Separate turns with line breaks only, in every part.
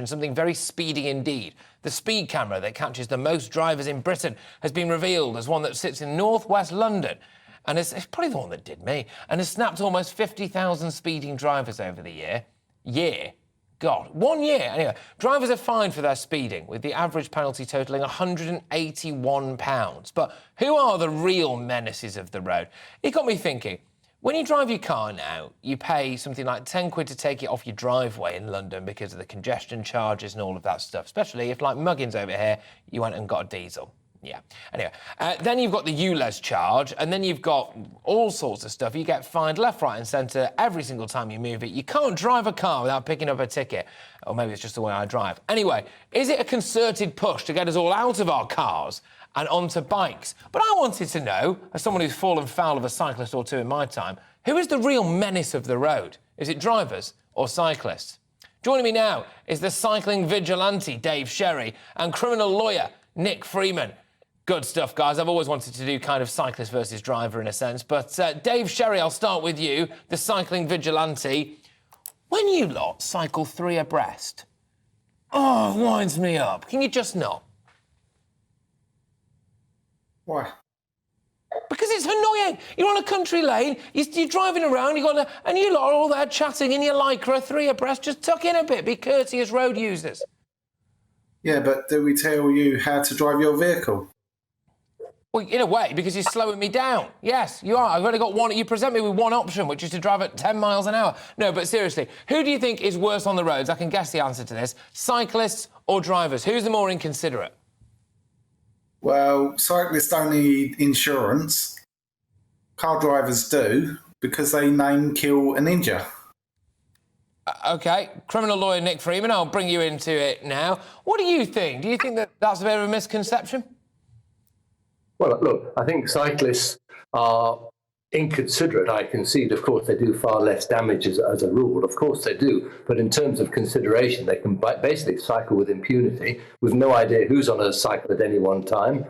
Something very speedy indeed. The speed camera that catches the most drivers in Britain has been revealed as one that sits in northwest London. And it's probably the one that did me. And has snapped almost 50,000 speeding drivers over the year. God, 1 year. Anyway, drivers are fined for their speeding, with the average penalty totalling £181. But who are the real menaces of the road? It got me thinking. When you drive your car now, you pay something like 10 quid to take it off your driveway in London because of the congestion charges and all of that stuff, especially if, like Muggins over here, you went and got a diesel. Yeah. Anyway, then you've got the ULEZ charge, and then you've got all sorts of stuff. You get fined left, right and centre every single time you move it. You can't drive a car without picking up a ticket. Or maybe it's just the way I drive. Anyway, is it a concerted push to get us all out of our cars and onto bikes? But I wanted to know, as someone who's fallen foul of a cyclist or two in my time, who is the real menace of the road? Is it drivers or cyclists? Joining me now is the cycling vigilante, Dave Sherry, and criminal lawyer, Nick Freeman. Good stuff, guys. I've always wanted to do kind of cyclist versus driver in a sense. But Dave Sherry, I'll start with you, the cycling vigilante. When you lot cycle 3 abreast, oh, it winds me up. Can you just not?
Why?
Because it's annoying. You're on a country lane, you're driving around, and you lot are all there chatting in your Lycra 3 abreast. Just tuck in a bit, be courteous road users.
Yeah, but do we tell you how to drive your vehicle?
Well, in a way, because you're slowing me down. Yes, you are. I've only got one. You present me with one option, which is to drive at 10 miles an hour. No, but seriously, who do you think is worse on the roads? I can guess the answer to this. Cyclists or drivers? Who's the more inconsiderate?
Well, cyclists don't need insurance. Car drivers do, because they name, kill and injure.
OK, criminal lawyer Nick Freeman, I'll bring you into it now. What do you think? Do you think that that's a bit of a misconception?
Well, look, I think cyclists are inconsiderate. I concede, of course, they do far less damage as a rule. Of course they do. But in terms of consideration, they can basically cycle with impunity with no idea who's on a cycle at any one time.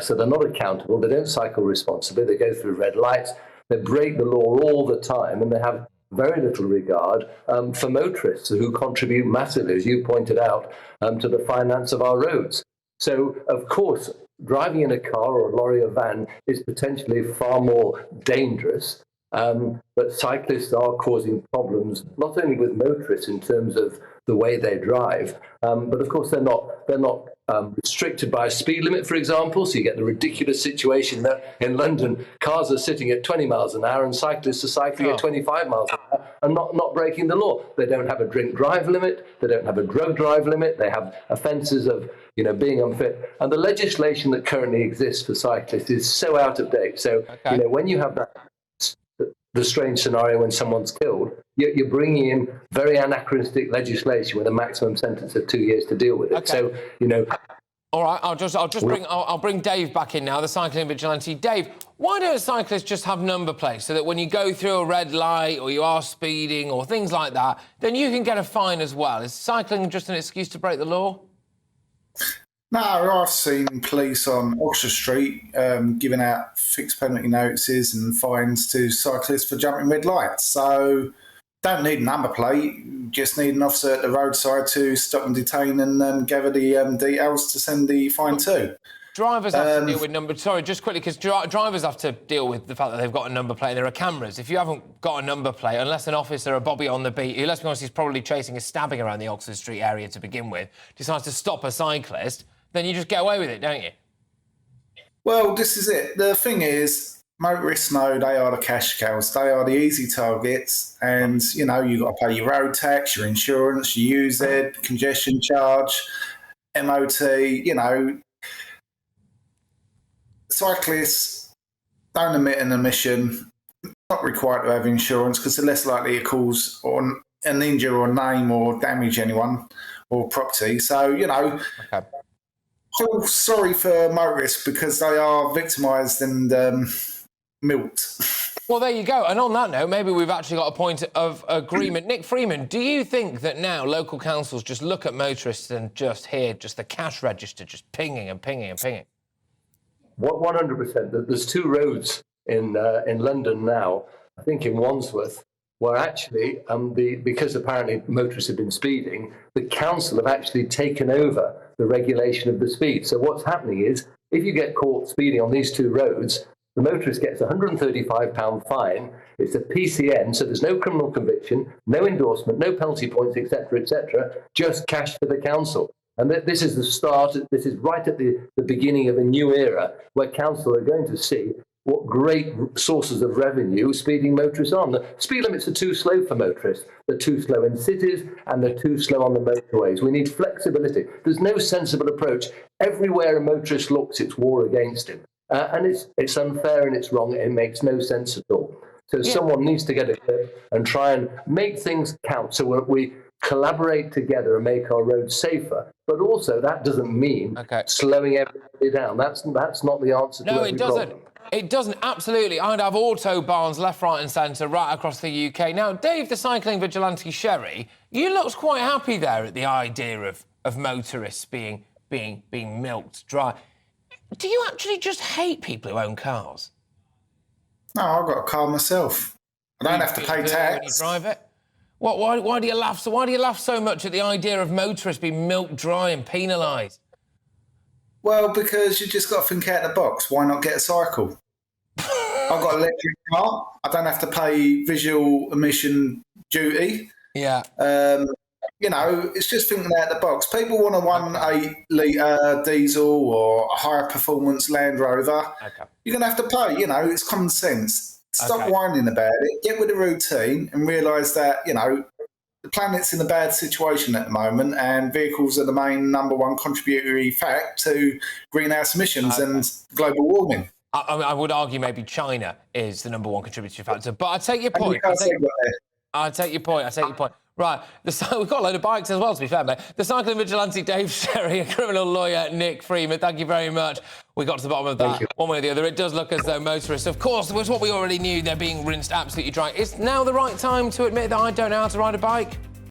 So they're not accountable. They don't cycle responsibly. They go through red lights. They break the law all the time, and they have very little regard for motorists who contribute massively, as you pointed out, to the finance of our roads. So, of course, driving in a car or a lorry or van is potentially far more dangerous, but cyclists are causing problems not only with motorists in terms of the way they drive, but of course they're not restricted by a speed limit, for example. So you get the ridiculous situation that in London cars are sitting at 20 miles an hour and cyclists are cycling at 25 miles an hour and not breaking the law. They don't have a drink drive limit. They don't have a drug drive limit. They have offences of being unfit. And the legislation that currently exists for cyclists is so out of date. So, when you have the strange scenario when someone's killed, you're bringing in very anachronistic legislation with a maximum sentence of 2 years to deal with it. Okay. So,
All right, I'll bring Dave back in now, the cycling vigilante. Dave, why don't cyclists just have number plates so that when you go through a red light or you are speeding or things like that, then you can get a fine as well? Is cycling just an excuse to break the law?
No, I've seen police on Oxford Street giving out fixed penalty notices and fines to cyclists for jumping red lights. So don't need a number plate, just need an officer at the roadside to stop and detain and gather the details to send the fine to.
Drivers have to deal with just quickly, because drivers have to deal with the fact that they've got a number plate and there are cameras. If you haven't got a number plate, unless an officer, a Bobby on the beat, who, let's be honest, he's probably chasing a stabbing around the Oxford Street area to begin with, decides to stop a cyclist, then you just get away with it, don't you?
Well, this is it. The thing is, motorists know they are the cash cows. They are the easy targets. And, you've got to pay your road tax, your insurance, your UZ, congestion charge, MOT, Cyclists don't emit an emission, not required to have insurance because they're less likely to cause an injury or name or damage anyone or property. So, I feel sorry for motorists because they are victimised and milked.
Well, there you go. And on that note, maybe we've actually got a point of agreement. Nick Freeman, do you think that now local councils just look at motorists and just hear just the cash register just pinging and pinging and pinging?
100%. There's 2 roads in London now, I think in Wandsworth, where actually, because apparently motorists have been speeding, the council have actually taken over the regulation of the speed. So what's happening is, if you get caught speeding on these two roads, the motorist gets a £135 fine. It's a PCN, so there's no criminal conviction, no endorsement, no penalty points, etc., just cash for the council. And this is the start, this is right at the beginning of a new era where council are going to see what great sources of revenue speeding motorists are. The speed limits are too slow for motorists. They're too slow in cities and they're too slow on the motorways. We need flexibility. There's no sensible approach. Everywhere a motorist looks, it's war against him. And it's unfair and it's wrong. It makes no sense at all. So someone needs to get a grip and try and make things count. So we collaborate together and make our roads safer. But also that doesn't mean slowing everybody down. That's not the answer to every problem.
No, it doesn't. It doesn't, absolutely. I'd have autobahns left, right and centre right across the UK. Now, Dave, the cycling vigilante Sherry, you looked quite happy there at the idea of motorists being milked dry. Do you actually just hate people who own cars?
No, I've got a car myself. I don't have to pay tax.
When you drive it? Why do you laugh? So why do you laugh so much at the idea of motorists being milked dry and penalised?
Well, because you just got to think out of the box. Why not get a cycle? I've got an electric car. I don't have to pay visual emission duty.
Yeah.
It's just thinking out of the box. People want a 1.8 litre diesel or a higher performance Land Rover.
Okay.
You're going to have to pay. It's common sense. Stop whining about it. Get with the routine and realise that, the planet's in a bad situation at the moment and vehicles are the main number one contributory fact to greenhouse emissions and global warming.
I would argue maybe China is the number one contributory factor, but I take your point. I take your point. Right, we've got a load of bikes as well, to be fair, mate. The cycling vigilante Dave Sherry, a criminal lawyer Nick Freeman, thank you very much. We got to the bottom of that one way or the other. It does look as though motorists, of course, was what we already knew, they're being rinsed absolutely dry. Is now the right time to admit that I don't know how to ride a bike?